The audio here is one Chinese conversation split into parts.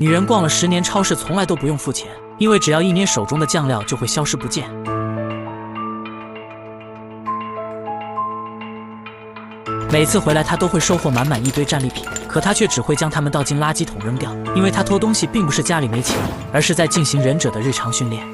女人逛了10年超市，从来都不用付钱，因为只要一捏手中的酱料就会消失不见。每次回来，她都会收获满满一堆战利品，可她却只会将它们倒进垃圾桶扔掉，因为她偷东西并不是家里没钱，而是在进行忍者的日常训练。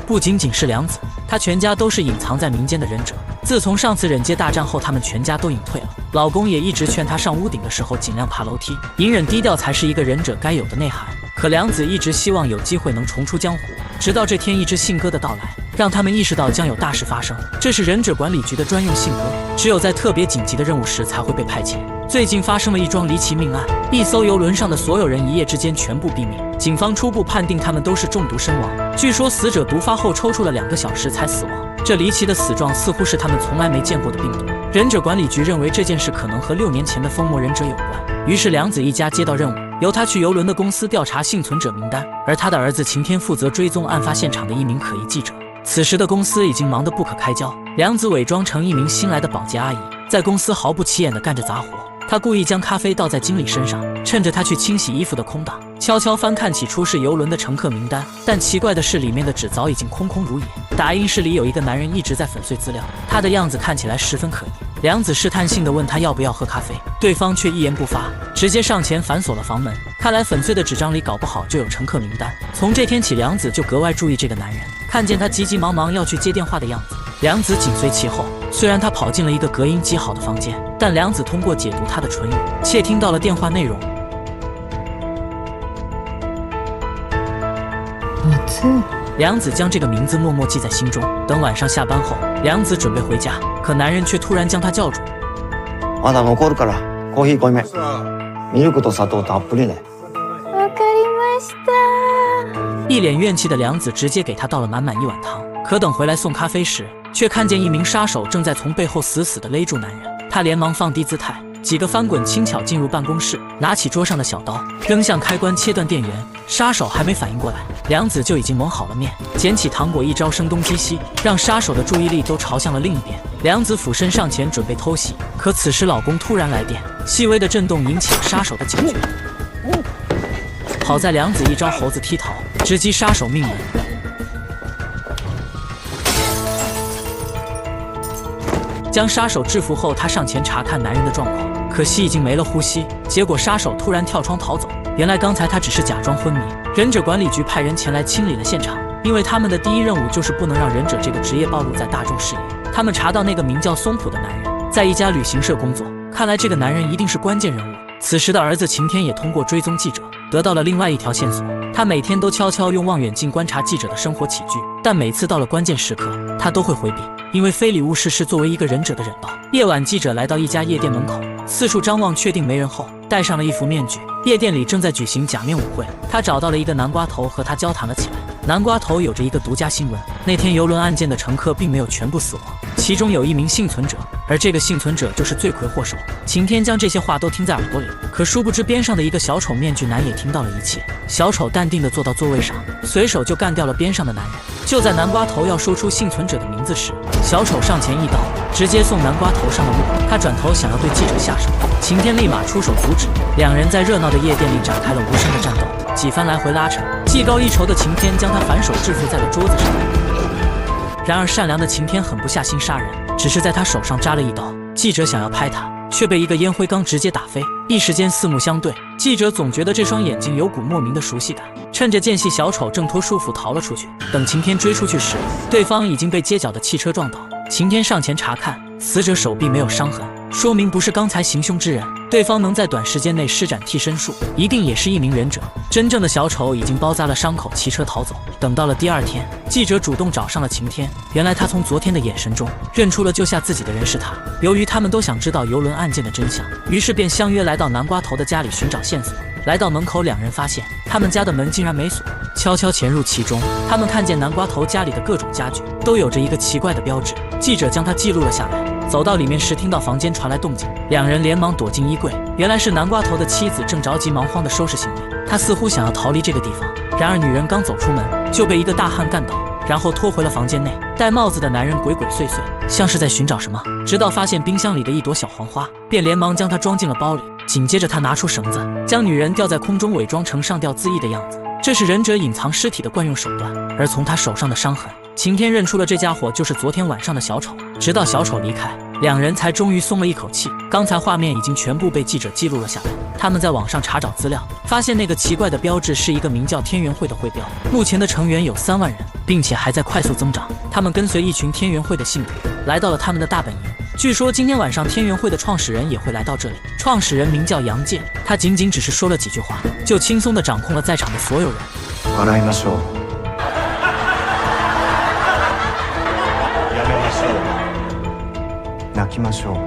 不仅仅是良子，她全家都是隐藏在民间的忍者。自从上次忍界大战后，他们全家都隐退了。老公也一直劝她上屋顶的时候尽量爬楼梯，隐忍低调才是一个忍者该有的内涵。可良子一直希望有机会能重出江湖，直到这天一只信鸽的到来，让他们意识到将有大事发生。这是忍者管理局的专用信鸽，只有在特别紧急的任务时才会被派遣。最近发生了一桩离奇命案，一艘游轮上的所有人一夜之间全部毙命，警方初步判定他们都是中毒身亡。据说死者毒发后抽搐了2个小时才死亡，这离奇的死状似乎是他们从来没见过的病毒。忍者管理局认为这件事可能和6年前的疯魔忍者有关，于是良子一家接到任务，由他去游轮的公司调查幸存者名单，而他的儿子晴天负责追踪案发现场的一名可疑记者。此时的公司已经忙得不可开交，良子伪装成一名新来的保洁阿姨，在公司毫不起眼地干着杂活。他故意将咖啡倒在经理身上，趁着他去清洗衣服的空档，悄悄翻看起初是游轮的乘客名单。但奇怪的是，里面的纸早已经空空如也。打印室里有一个男人一直在粉碎资料，他的样子看起来十分可疑。良子试探性地问他要不要喝咖啡，对方却一言不发，直接上前反锁了房门。看来粉碎的纸张里搞不好就有乘客名单。从这天起，良子就格外注意这个男人，看见他急急忙忙要去接电话的样子，良子紧随其后。虽然他跑进了一个隔音极好的房间，但良子通过解读他的唇语，窃听到了电话内容。良子将这个名字默默记在心中。等晚上下班后，良子准备回家，可男人却突然将他叫住。まだ残るから、コーヒー濃いめ。ミルクと砂糖たっぷりね。わかりました。一脸怨气的良子直接给他倒了满满1碗汤。可等回来送咖啡时，却看见一名杀手正在从背后死死地勒住男人。他连忙放低姿态，几个翻滚轻巧进入办公室，拿起桌上的小刀，扔向开关切断电源。杀手还没反应过来，良子就已经蒙好了面，捡起糖果一招声东击西，让杀手的注意力都朝向了另一边。良子俯身上前准备偷袭，可此时老公突然来电，细微的震动引起了杀手的警觉。好在良子一招猴子踢桃，直击杀手命门。将杀手制服后，他上前查看男人的状况，可惜已经没了呼吸。结果杀手突然跳窗逃走，原来刚才他只是假装昏迷。忍者管理局派人前来清理了现场，因为他们的第一任务就是不能让忍者这个职业暴露在大众视野。他们查到那个名叫松浦的男人在一家旅行社工作，看来这个男人一定是关键人物。此时的儿子晴天也通过追踪记者得到了另外一条线索，他每天都悄悄用望远镜观察记者的生活起居，但每次到了关键时刻，他都会回避，因为非礼勿视是作为一个忍者的忍道。夜晚，记者来到一家夜店门口，四处张望，确定没人后，戴上了一副面具。夜店里正在举行假面舞会，他找到了一个南瓜头，和他交谈了起来。南瓜头有着一个独家新闻，那天游轮案件的乘客并没有全部死亡，其中有一名幸存者，而这个幸存者就是罪魁祸首。晴天将这些话都听在耳朵里，可殊不知边上的一个小丑面具男也听到了一切。小丑淡定地坐到座位上，随手就干掉了边上的男人。就在南瓜头要说出幸存者的名字时，小丑上前一刀，直接送南瓜头上了路。他转头想要对记者下手，晴天立马出手阻止。两人在热闹的夜店里展开了无声的战斗，几番来回拉扯，技高一筹的晴天将他反手制服在了桌子上。然而善良的晴天狠不下心杀人，只是在他手上扎了一刀。记者想要拍他，却被一个烟灰缸直接打飞，一时间四目相对。记者总觉得这双眼睛有股莫名的熟悉感，趁着间隙，小丑挣脱束缚逃了出去。等晴天追出去时，对方已经被街角的汽车撞倒。晴天上前查看，死者手臂没有伤痕，说明不是刚才行凶之人。对方能在短时间内施展替身术，一定也是一名忍者。真正的小丑已经包扎了伤口，骑车逃走。等到了第二天，记者主动找上了晴天，原来他从昨天的眼神中认出了救下自己的人是他。由于他们都想知道游轮案件的真相，于是便相约来到南瓜头的家里寻找线索。来到门口，两人发现他们家的门竟然没锁，悄悄潜入其中。他们看见南瓜头家里的各种家具都有着一个奇怪的标志，记者将它记录了下来。走到里面时，听到房间传来动静，两人连忙躲进衣柜。原来是南瓜头的妻子正着急忙慌地收拾行李，她似乎想要逃离这个地方。然而女人刚走出门，就被一个大汉干倒，然后拖回了房间内。戴帽子的男人鬼鬼祟祟，像是在寻找什么，直到发现冰箱里的一朵小黄花，便连忙将它装进了包里。紧接着他拿出绳子，将女人吊在空中，伪装成上吊自缢的样子。这是忍者隐藏尸体的惯用手段。而从他手上的伤痕，晴天认出了这家伙就是昨天晚上的小丑。直到小丑离开，两人才终于松了一口气。刚才画面已经全部被记者记录了下来。他们在网上查找资料，发现那个奇怪的标志是一个名叫天元会的会标，目前的成员有3万人，并且还在快速增长。他们跟随一群天元会的信徒来到了他们的大本营。据说今天晚上天元会的创始人也会来到这里。创始人名叫杨介，他仅仅只是说了几句话，就轻松地掌控了在场的所有人。笑いましょう。やめましょう。泣きましょう。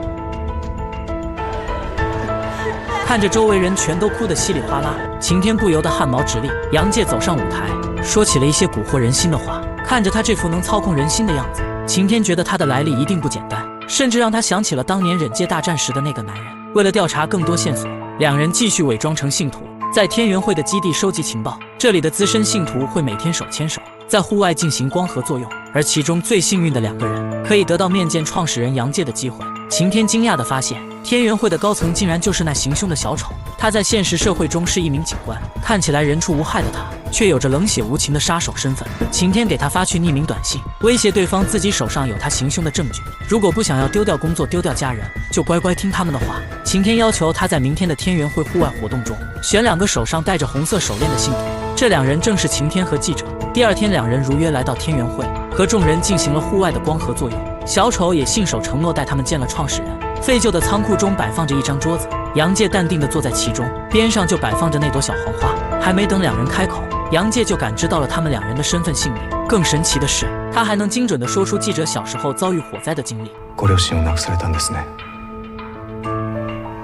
看着周围人全都哭得稀里哗啦，晴天不由得汗毛直立。杨介走上舞台，说起了一些蛊惑人心的话。看着他这副能操控人心的样子，晴天觉得他的来历一定不简单，甚至让他想起了当年忍界大战时的那个男人。为了调查更多线索，两人继续伪装成信徒，在天元会的基地收集情报。这里的资深信徒会每天手牵手，在户外进行光合作用，而其中最幸运的2个人可以得到面见创始人杨介的机会。晴天惊讶地发现，天元会的高层竟然就是那行凶的小丑。他在现实社会中是一名警官，看起来人畜无害的他，却有着冷血无情的杀手身份。晴天给他发去匿名短信，威胁对方自己手上有他行凶的证据，如果不想要丢掉工作丢掉家人，就乖乖听他们的话。晴天要求他在明天的天元会户外活动中选2个手上戴着红色手链的信徒，这2人正是晴天和记者。第2天2人如约来到天元会，和众人进行了户外的光合作用。小丑也信守承诺带他们见了创始人。废旧的仓库中摆放着一张桌子，杨介淡定地坐在其中，边上就摆放着那朵小黄花。还没等2人开口，杨介就感知到了他们2人的身份姓名。更神奇的是，他还能精准地说出记者小时候遭遇火灾的经历。ご両親を亡くされたんですね。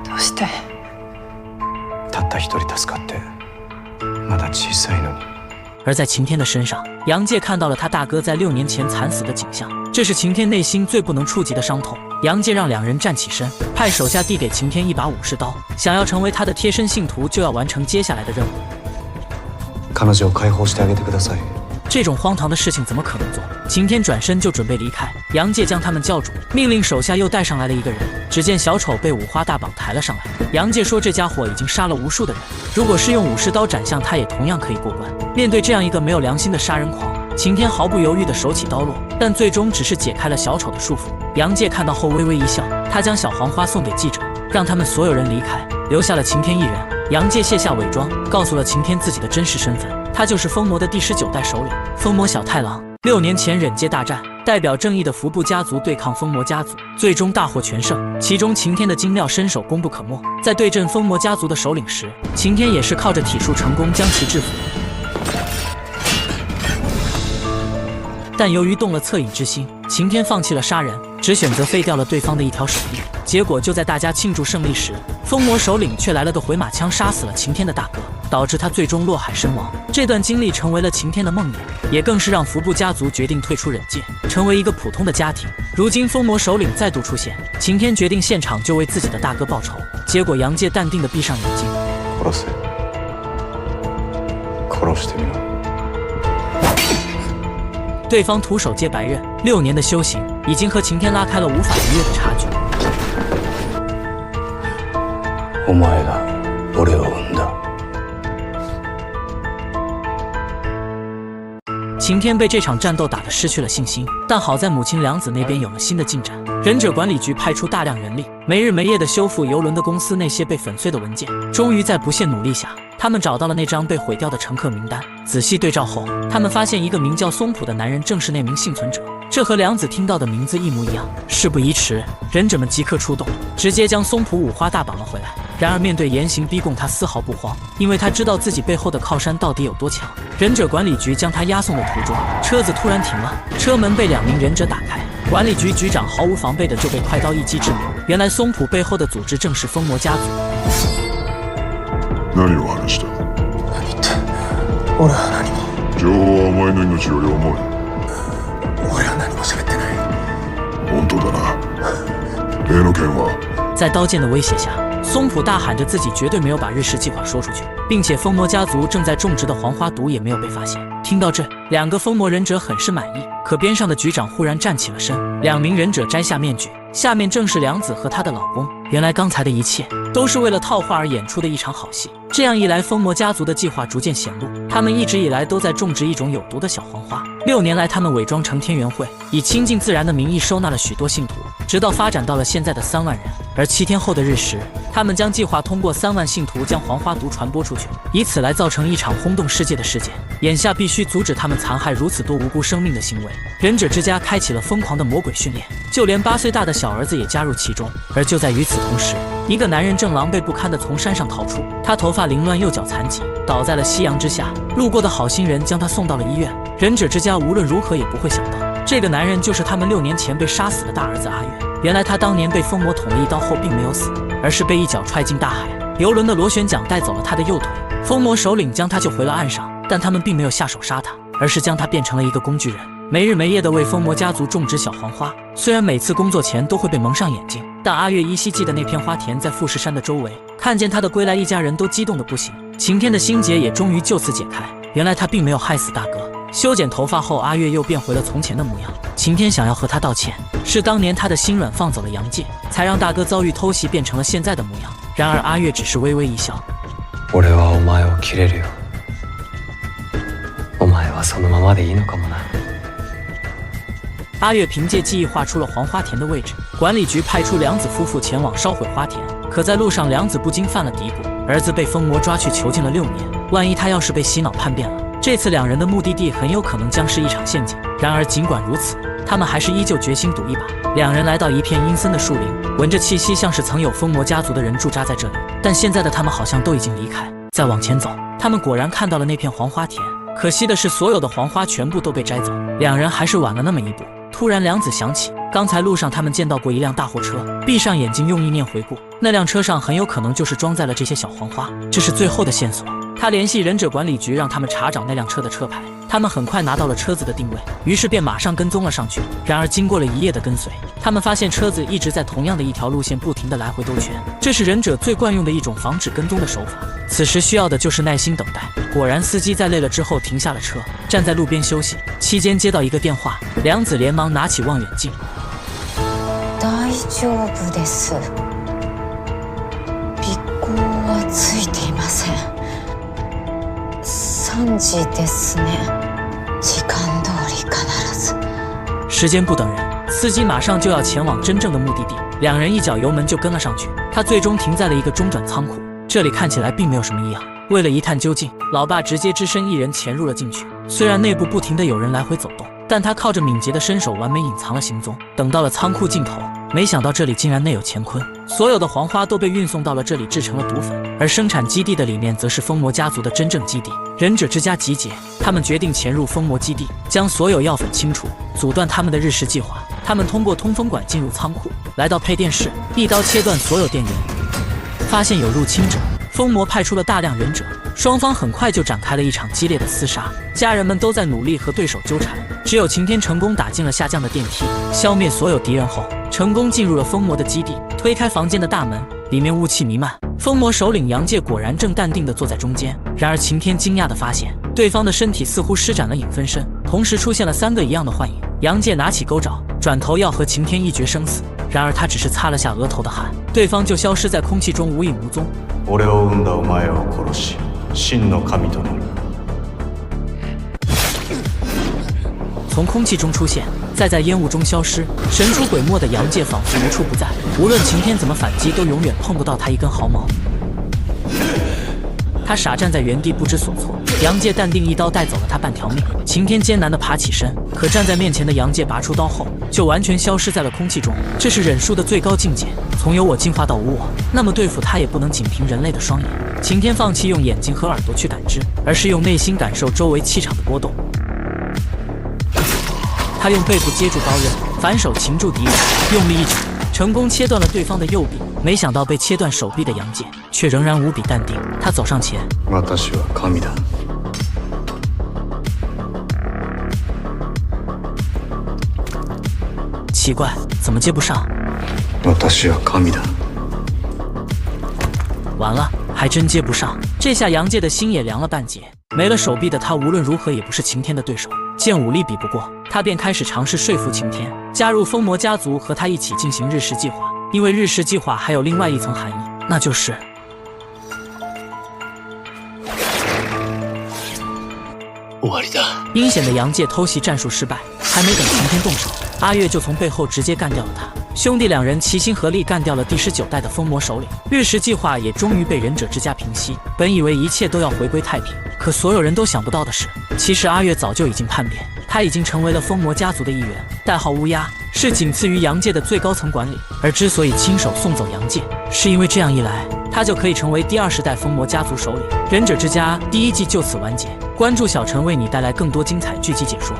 どうして？たった1人助かって、まだ小さいのに。而在晴天的身上，杨介看到了他大哥在6年前惨死的景象，这是晴天内心最不能触及的伤痛。杨介让2人站起身，派手下递给晴天一把武士刀，想要成为他的贴身信徒，就要完成接下来的任务。彼女を解放してあげてください。这种荒唐的事情怎么可能做？晴天转身就准备离开，杨介将他们叫住，命令手下又带上来了1个人。只见小丑被五花大绑抬了上来，杨介说这家伙已经杀了无数的人，如果是用武士刀斩向他，也同样可以过关。面对这样一个没有良心的杀人狂，晴天毫不犹豫地手起刀落，但最终只是解开了小丑的束缚。杨介看到后微微一笑，他将小黄花送给记者，让他们所有人离开，留下了晴天一人。杨介卸下伪装，告诉了晴天自己的真实身份，他就是疯魔的第19代首领疯魔小太郎。6年前忍界大战，代表正义的服部家族对抗疯魔家族，最终大获全胜。其中晴天的精妙身手功不可没，在对阵疯魔家族的首领时，晴天也是靠着体术成功将其制服。但由于动了恻隐之心，晴天放弃了杀人，只选择废掉了对方的一条手臂。结果就在大家庆祝胜利时，疯魔首领却来了个回马枪，杀死了晴天的大哥，导致他最终落海身亡。这段经历成为了晴天的梦魇，也更是让服部家族决定退出忍界，成为一个普通的家庭。如今疯魔首领再度出现，晴天决定现场就为自己的大哥报仇。结果杨介淡定地闭上眼睛。殺してみろ。对方徒手接白刃，6年的修行已经和晴天拉开了无法逾越的差距。お前が俺を生んだ。晴天被这场战斗打得失去了信心，但好在母亲良子那边有了新的进展。忍者管理局派出大量人力，没日没夜地修复邮轮的公司那些被粉碎的文件。终于在不懈努力下，他们找到了那张被毁掉的乘客名单。仔细对照后，他们发现一个名叫松浦的男人正是那名幸存者，这和良子听到的名字一模一样。事不宜迟，忍者们即刻出动，直接将松浦五花大绑了回来。然而面对严刑逼供，他丝毫不慌，因为他知道自己背后的靠山到底有多强。忍者管理局将他押送的途中，车子突然停了，车门被2名忍者打开，管理局局长毫无防备的就被快刀一击致命。原来松浦背后的组织正是疯魔家族。何を話した？何言って？俺は何も。情報はお前の命より重い。俺は何も喋ってない。本当だな。例の件は？在刀剑的威胁下，松浦大喊着自己绝对没有把日式计划说出去，并且疯魔家族正在种植的黄花毒也没有被发现。听到这，两个疯魔忍者很是满意。可边上的局长忽然站起了身，两名忍者摘下面具，下面正是良子和她的老公。原来刚才的一切都是为了套话而演出的一场好戏。这样一来，疯魔家族的计划逐渐显露，他们一直以来都在种植一种有毒的小黄花。6年来，他们伪装成天元会，以亲近自然的名义收纳了许多信徒，直到发展到了现在的3万人。而7天后的日食，他们将计划通过3万信徒将黄花毒传播出去，以此来造成一场轰动世界的事件。眼下必须阻止他们残害如此多无辜生命的行为。忍者之家开启了疯狂的魔鬼训练，就连8岁大的小儿子也加入其中。而就在与此同时，一个男人正狼狈不堪地从山上逃出，他头发凌乱，右脚残疾，倒在了夕阳之下。路过的好心人将他送到了医院。忍者之家无论如何也不会想到，这个男人就是他们6年前被杀死的大儿子阿月。原来他当年被疯魔捅了一刀后并没有死，而是被一脚踹进大海。游轮的螺旋桨带走了他的右腿，疯魔首领将他救回了岸上，但他们并没有下手杀他，而是将他变成了一个工具人，没日没夜地为疯魔家族种植小黄花。虽然每次工作前都会被蒙上眼睛，但阿月依稀记得那片花田在富士山的周围。看见他的归来，一家人都激动得不行。晴天的心结也终于就此解开，原来他并没有害死大哥。修剪头发后，阿月又变回了从前的模样。晴天想要和他道歉，是当年他的心软放走了阳介，才让大哥遭遇偷袭变成了现在的模样。然而阿月只是微微一笑。俺はお前を切れるよ。お前はそのままでいいのかもな。阿月凭借记忆画出了黄花田的位置，管理局派出良子夫妇前往烧毁花田。可在路上，良子不禁犯了嘀咕：儿子被疯魔抓去囚禁了6年，万一他要是被洗脑叛变了，这次两人的目的地很有可能将是一场陷阱。然而尽管如此，他们还是依旧决心赌一把。两人来到一片阴森的树林，闻着气息像是曾有疯魔家族的人驻扎在这里，但现在的他们好像都已经离开。再往前走，他们果然看到了那片黄花田，可惜的是所有的黄花全部都被摘走，两人还是晚了那么一步。突然良子想起刚才路上他们见到过一辆大货车，闭上眼睛用意念回顾，那辆车上很有可能就是装载了这些小黄花，这是最后的线索。他联系忍者管理局，让他们查找那辆车的车牌。他们很快拿到了车子的定位，于是便马上跟踪了上去。然而经过了1夜的跟随，他们发现车子一直在同样的一条路线不停地来回兜圈，这是忍者最惯用的一种防止跟踪的手法。此时需要的就是耐心等待。果然司机在累了之后停下了车，站在路边休息。期间接到一个电话，良子连忙拿起望远镜。大丈夫です。尾行はついていません。3時ですね。時間通り必ず。时间不等人，司机马上就要前往真正的目的地，两人一脚油门就跟了上去。他最终停在了一个中转仓库，这里看起来并没有什么异样。为了一探究竟，老爸直接只身一人潜入了进去。虽然内部不停地有人来回走动，但他靠着敏捷的身手完美隐藏了行踪。等到了仓库尽头，没想到这里竟然内有乾坤，所有的黄花都被运送到了这里制成了毒粉，而生产基地的里面则是疯魔家族的真正基地。忍者之家集结，他们决定潜入疯魔基地，将所有药粉清除，阻断他们的日食计划。他们通过通风管进入仓库，来到配电室，一刀切断所有电源。发现有入侵者，疯魔派出了大量忍者，双方很快就展开了一场激烈的厮杀。家人们都在努力和对手纠缠，只有晴天成功打进了下降的电梯，消灭所有敌人后，成功进入了疯魔的基地。推开房间的大门，里面雾气弥漫。疯魔首领杨介果然正淡定地坐在中间，然而晴天惊讶地发现，对方的身体似乎施展了影分身，同时出现了3个一样的幻影。杨介拿起钩爪，转头要和晴天一决生死，然而他只是擦了下额头的汗，对方就消失在空气中无影无踪。俺を生んだお前を殺し、真の神となる。从空气中出现，再在烟雾中消失，神出鬼没的杨介仿佛无处不在，无论晴天怎么反击，都永远碰不到他一根毫毛。他傻站在原地不知所措，杨介淡定一刀带走了他半条命。晴天艰难地爬起身，可站在面前的杨介拔出刀后，就完全消失在了空气中。这是忍术的最高境界，从有我进化到无我，那么对付他也不能仅凭人类的双眼。晴天放弃用眼睛和耳朵去感知，而是用内心感受周围气场的波动。他用背部接住刀刃，反手擒住敌人，用力一指，成功切断了对方的右臂。没想到被切断手臂的杨介却仍然无比淡定。他走上前，私は神だ。奇怪，怎么接不上？私は神だ。完了，还真接不上。这下杨介的心也凉了半截，没了手臂的他无论如何也不是晴天的对手，见武力比不过，他便开始尝试说服晴天加入疯魔家族，和他一起进行日食计划。因为日食计划还有另外一层含义，那就是阴险的杨介偷袭战术失败，还没等晴天动手，阿月就从背后直接干掉了他。兄弟两人齐心合力干掉了第19代的疯魔首领，日食计划也终于被忍者之家平息。本以为一切都要回归太平，可所有人都想不到的是，其实阿月早就已经叛变，他已经成为了疯魔家族的一员，代号乌鸦，是仅次于杨介的最高层管理。而之所以亲手送走杨介，是因为这样一来，他就可以成为第20代疯魔家族首领。忍者之家第1季就此完结。关注小陈为你带来更多精彩剧集解说。